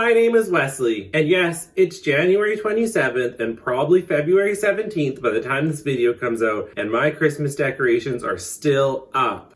My name is Wesley, and yes, it's January 27th and probably February 17th by the time this video comes out, and my Christmas decorations are still up.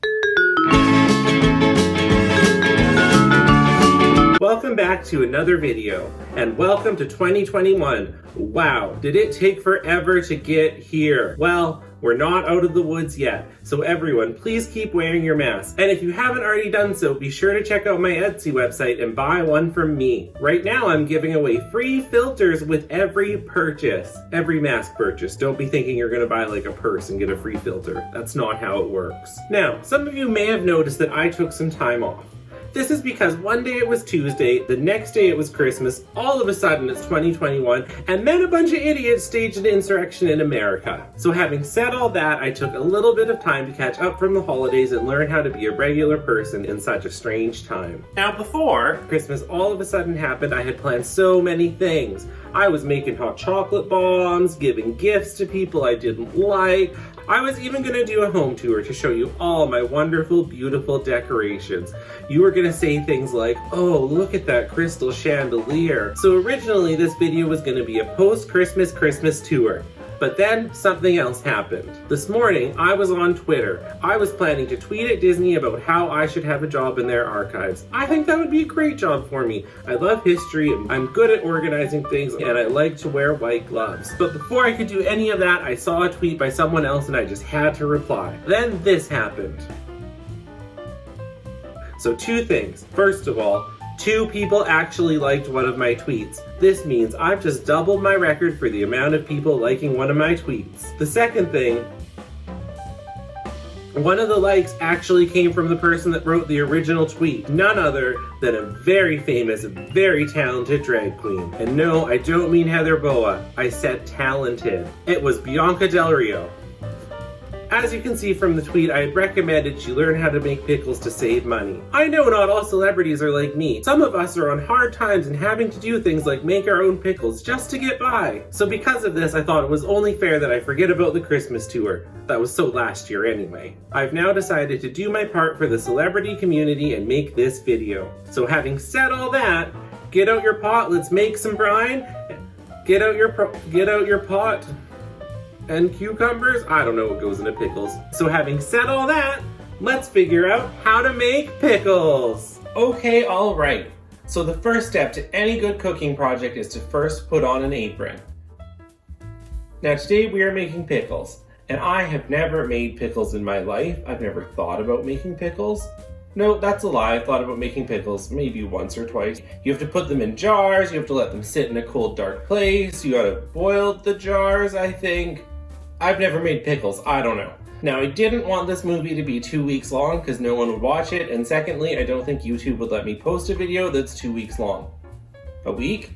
Welcome back to another video, and welcome to 2021. Wow, did it take forever to get here? Well, we're not out of the woods yet, so everyone, please keep wearing your mask. And if you haven't already done so, be sure to check out my Etsy website and buy one from me. Right now, I'm giving away free filters with every purchase. Every mask purchase. Don't be thinking you're gonna buy like a purse and get a free filter. That's not how it works. Now, some of you may have noticed that I took some time off. This is because one day it was Tuesday, the next day it was Christmas, all of a sudden it's 2021, and then a bunch of idiots staged an insurrection in America. So having said all that, I took a little bit of time to catch up from the holidays and learn how to be a regular person in such a strange time. Now before Christmas all of a sudden happened, I had planned so many things. I was making hot chocolate bombs, giving gifts to people I didn't like. I was even gonna do a home tour to show you all my wonderful, beautiful decorations. You were gonna say things like, oh, look at that crystal chandelier. So originally this video was gonna be a post-Christmas Christmas tour. But then something else happened. This morning, I was on Twitter. I was planning to tweet at Disney about how I should have a job in their archives. I think that would be a great job for me. I love history, I'm good at organizing things, and I like to wear white gloves. But before I could do any of that, I saw a tweet by someone else and I just had to reply. Then this happened. So two things. First of all, 2 people actually liked one of my tweets. This means I've just doubled my record for the amount of people liking one of my tweets. The second thing, one of the likes actually came from the person that wrote the original tweet, none other than a very famous, very talented drag queen. And no, I don't mean Heather Boa, I said talented. It was Bianca Del Rio. As you can see from the tweet, I had recommended she learn how to make pickles to save money. I know not all celebrities are like me. Some of us are on hard times and having to do things like make our own pickles just to get by. So because of this, I thought it was only fair that I forget about the Christmas tour. That was so last year anyway. I've now decided to do my part for the celebrity community and make this video. So having said all that, get out your pot, let's make some brine. Get out your pot. And cucumbers? I don't know what goes into pickles. So having said all that, let's figure out how to make pickles. Okay, all right. So the first step to any good cooking project is to first put on an apron. Now today we are making pickles, and I have never made pickles in my life. I've never thought about making pickles. No, that's a lie. I've thought about making pickles maybe once or twice. You have to put them in jars, you have to let them sit in a cold, dark place, you gotta boil the jars, I think. I've never made pickles, I don't know. Now, I didn't want this movie to be 2 weeks long because no one would watch it, and secondly, I don't think YouTube would let me post a video that's 2 weeks long. A week?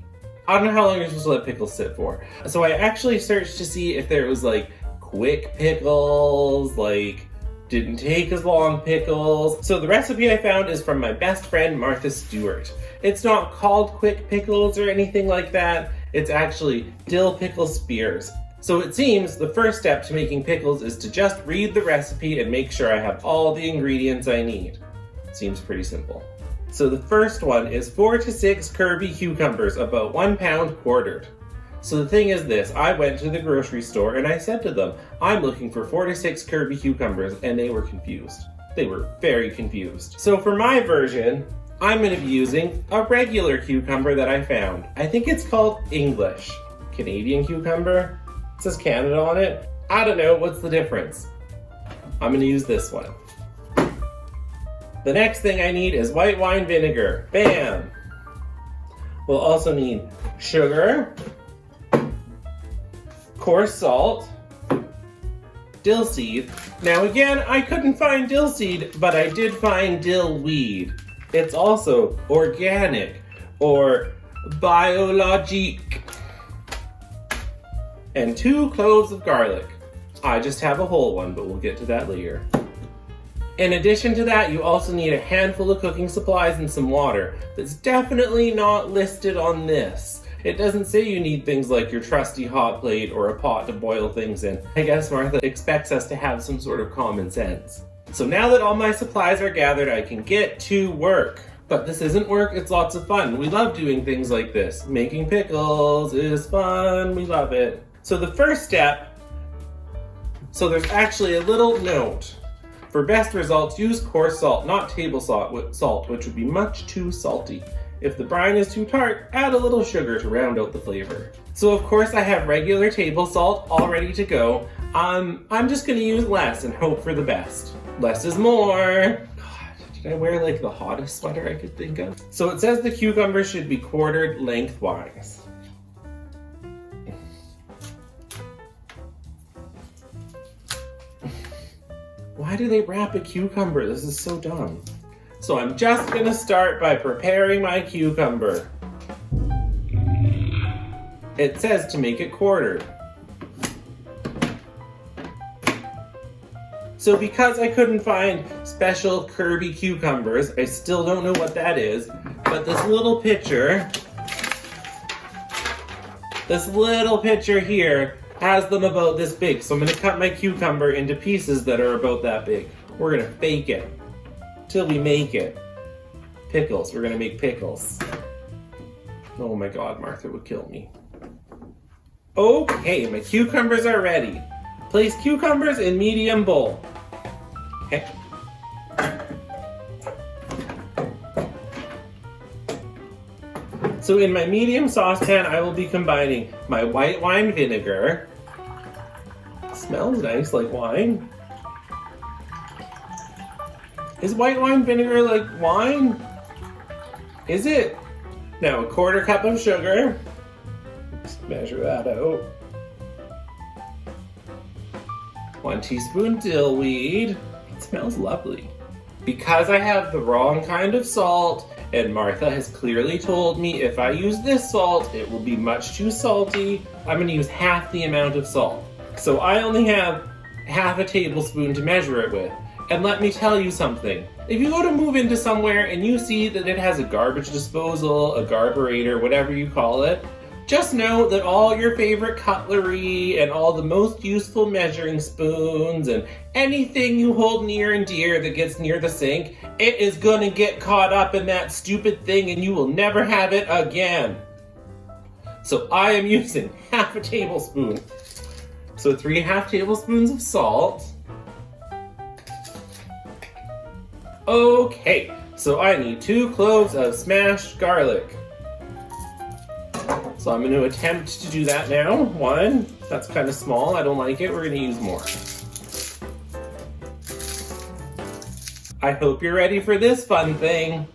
I don't know how long you're supposed to let pickles sit for. So I actually searched to see if there was like quick pickles, like didn't take as long pickles. So the recipe I found is from my best friend, Martha Stewart. It's not called quick pickles or anything like that. It's actually dill pickle spears. So it seems the first step to making pickles is to just read the recipe and make sure I have all the ingredients I need. Seems pretty simple. So the first one is 4 to 6 Kirby cucumbers, about 1 pound quartered. So the thing is this, I went to the grocery store and I said to them, I'm looking for 4 to 6 Kirby cucumbers, and they were confused. They were very confused. So for my version, I'm gonna be using a regular cucumber that I found. I think it's called English. Canadian cucumber? It says Canada on it. I don't know, what's the difference? I'm gonna use this one. The next thing I need is white wine vinegar. Bam! We'll also need sugar, coarse salt, dill seed. Now again, I couldn't find dill seed, but I did find dill weed. It's also organic or biologique. And 2 cloves of garlic. I just have a whole one, but we'll get to that later. In addition to that, you also need a handful of cooking supplies and some water. That's definitely not listed on this. It doesn't say you need things like your trusty hot plate or a pot to boil things in. I guess Martha expects us to have some sort of common sense. So now that all my supplies are gathered, I can get to work. But this isn't work, it's lots of fun. We love doing things like this. Making pickles is fun, we love it. So the first step, so there's actually a little note. For best results, use coarse salt, not table salt, which would be much too salty. If the brine is too tart, add a little sugar to round out the flavor. So of course I have regular table salt all ready to go. I'm just gonna use less and hope for the best. Less is more. Did I wear like the hottest sweater I could think of? So it says the cucumber should be quartered lengthwise. Why do they wrap a cucumber? This is so dumb. So I'm just gonna start by preparing my cucumber. It says to make it quartered. So because I couldn't find special Kirby cucumbers, I still don't know what that is, but this little pitcher here has them about this big. So I'm gonna cut my cucumber into pieces that are about that big. We're gonna fake it till we make it. Pickles, we're gonna make pickles. Oh my God, Martha would kill me. Okay, my cucumbers are ready. Place cucumbers in medium bowl. Okay. So in my medium saucepan, I will be combining my white wine vinegar. Smells nice like wine. Is white wine vinegar like wine? Is it? Now a 1/4 cup of sugar. Just measure that out. 1 teaspoon dill weed. It smells lovely. Because I have the wrong kind of salt, and Martha has clearly told me if I use this salt, it will be much too salty, I'm gonna use half the amount of salt. So I only have half a tablespoon to measure it with. And let me tell you something. If you go to move into somewhere and you see that it has a garbage disposal, a garburator, whatever you call it, just know that all your favorite cutlery and all the most useful measuring spoons and anything you hold near and dear that gets near the sink, it is gonna get caught up in that stupid thing and you will never have it again. So I am using half a tablespoon. So 3½ tablespoons of salt. Okay, so I need 2 cloves of smashed garlic. So I'm going to attempt to do that now. 1, that's kind of small, I don't like it, we're going to use more. I hope you're ready for this fun thing.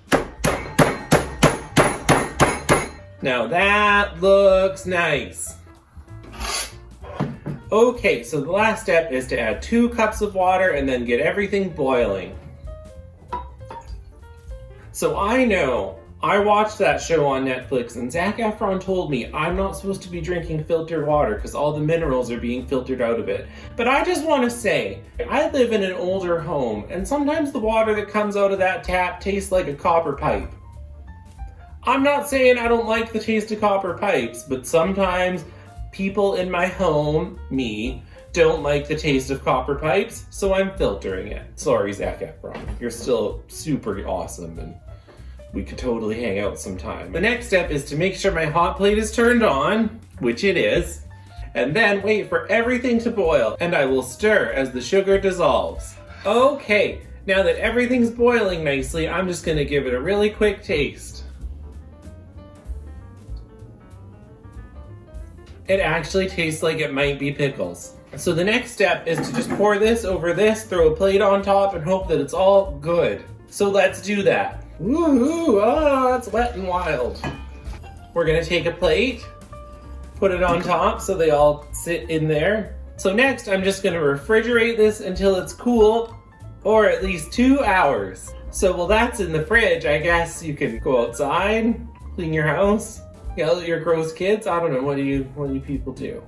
Now that looks nice. Okay, so the last step is to add 2 cups of water and then get everything boiling. So I know, I watched that show on Netflix and Zac Efron told me I'm not supposed to be drinking filtered water because all the minerals are being filtered out of it. But I just want to say, I live in an older home and sometimes the water that comes out of that tap tastes like a copper pipe. I'm not saying I don't like the taste of copper pipes, but sometimes people in my home, me, don't like the taste of copper pipes, so I'm filtering it. Sorry, Zac Efron. You're still super awesome and we could totally hang out sometime. The next step is to make sure my hot plate is turned on, which it is, and then wait for everything to boil, and I will stir as the sugar dissolves. Okay, now that everything's boiling nicely, I'm just gonna give it a really quick taste. It actually tastes like it might be pickles. So the next step is to just pour this over this, throw a plate on top, and hope that it's all good. So let's do that. Woohoo! Oh, it's wet and wild. We're gonna take a plate, put it on top so they all sit in there. So next, I'm just gonna refrigerate this until it's cool, or at least 2 hours. So while that's in the fridge, I guess you can go outside, clean your house, yell at your gross kids. I don't know, what do you people do?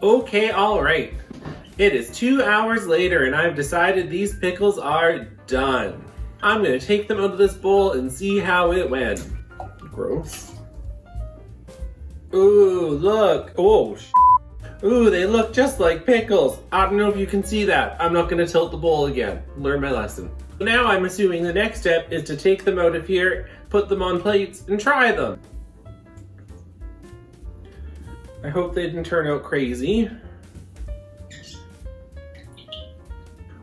Okay, all right. It is 2 hours later and I've decided these pickles are done. I'm gonna take them out of this bowl and see how it went. Gross. Ooh, look. Oh, ooh, they look just like pickles. I don't know if you can see that. I'm not gonna tilt the bowl again. Learn my lesson. Now I'm assuming the next step is to take them out of here, put them on plates, and try them. I hope they didn't turn out crazy.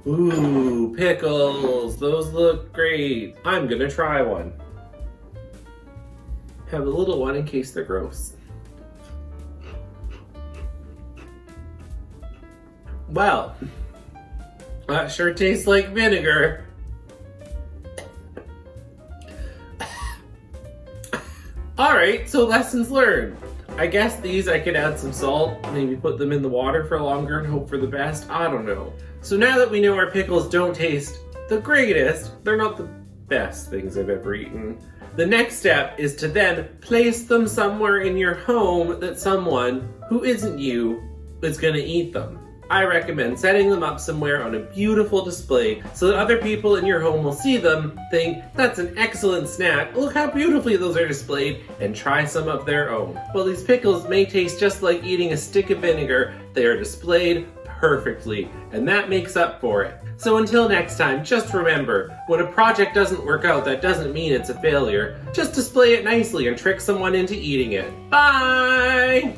Ooh, pickles. Those look great. I'm gonna try one. Have a little one in case they're gross. Well, that sure tastes like vinegar. Alright, so lessons learned. I guess these I could add some salt, maybe put them in the water for longer and hope for the best. I don't know. So now that we know our pickles don't taste the greatest, they're not the best things I've ever eaten. The next step is to then place them somewhere in your home that someone who isn't you is gonna eat them. I recommend setting them up somewhere on a beautiful display so that other people in your home will see them, think, that's an excellent snack, look how beautifully those are displayed, and try some of their own. While these pickles may taste just like eating a stick of vinegar, they are displayed perfectly, and that makes up for it. So until next time, just remember, when a project doesn't work out, that doesn't mean it's a failure. Just display it nicely and trick someone into eating it. Bye!